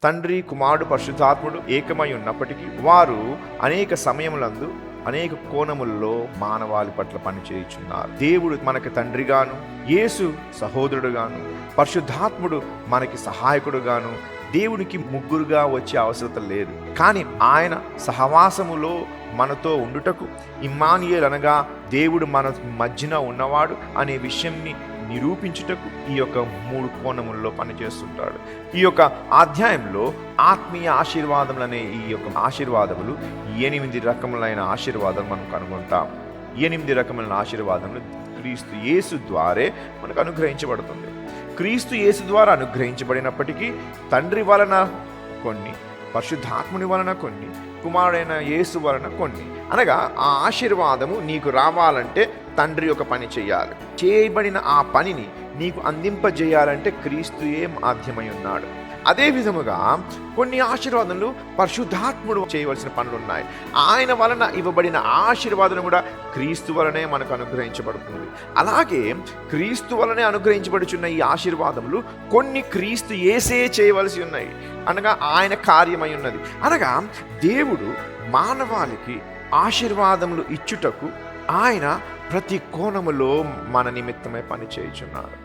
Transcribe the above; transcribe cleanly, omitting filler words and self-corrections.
తండ్రి, కుమారుడు, పరిశుద్ధాత్ముడు ఏకమై ఉన్నప్పటికీ వారు అనేక సమయములందు అనేక కోణముల్లో మానవాళి పట్ల పనిచేయుచున్నారు. దేవుడు మనకి తండ్రిగాను, యేసు సహోదరుడుగాను, పరిశుద్ధాత్ముడు మనకి సహాయకుడుగాను, దేవునికి ముగ్గురుగా వచ్చే అవసరం లేదు. కానీ ఆయన సహవాసములో మనతో ఉండుటకు, ఇమ్మానుయేల్ అనగా దేవుడు మన మధ్యన ఉన్నవాడు అనే విషయంని నిరూపించుటకు ఈ యొక్క 3 కోణముల్లో పనిచేస్తుంటాడు. ఈ యొక్క అధ్యాయంలో ఆత్మీయ ఆశీర్వాదములు అనే ఈ యొక్క ఆశీర్వాదములు 8 రకములైన ఆశీర్వాదాలు మనం కనుగొంటాం. 8 రకములైన ఆశీర్వాదములు క్రీస్తు యేసు ద్వారే మనకు అనుగ్రహించబడుతుంది. క్రీస్తు యేసు ద్వారా అనుగ్రహించబడినప్పటికీ తండ్రి వలన కొన్ని, పరిశుద్ధాత్ముని వలన కొన్ని, కుమారుడైన యేసు వలన కొన్ని. అనగా ఆ ఆశీర్వాదము నీకు రావాలంటే తండ్రి ఒక పని చేయాలి. చేయబడిన ఆ పనిని నీకు అందింపజేయాలంటే క్రీస్తుయే మాధ్యమై ఉన్నాడు. అదే విధముగా కొన్ని ఆశీర్వాదములు పరిశుద్ధాత్ముడు చేయవలసిన పనులు ఉన్నాయి. ఆయన వలన ఇవ్వబడిన ఆశీర్వాదం కూడా క్రీస్తు వలనే మనకు అనుగ్రహించబడుతుంది. అలాగే క్రీస్తు వలనే అనుగ్రహించబడుచున్న ఈ ఆశీర్వాదములు కొన్ని క్రీస్తు యేసే చేయవలసి ఉన్నాయి, అనగా ఆయన కార్యమై ఉన్నది. అనగా దేవుడు మానవాళికి ఆశీర్వాదములు ఇచ్చుటకు ఆయన ప్రతి కోణములో మన నిమిత్తమై పని చేయుచున్నాడు.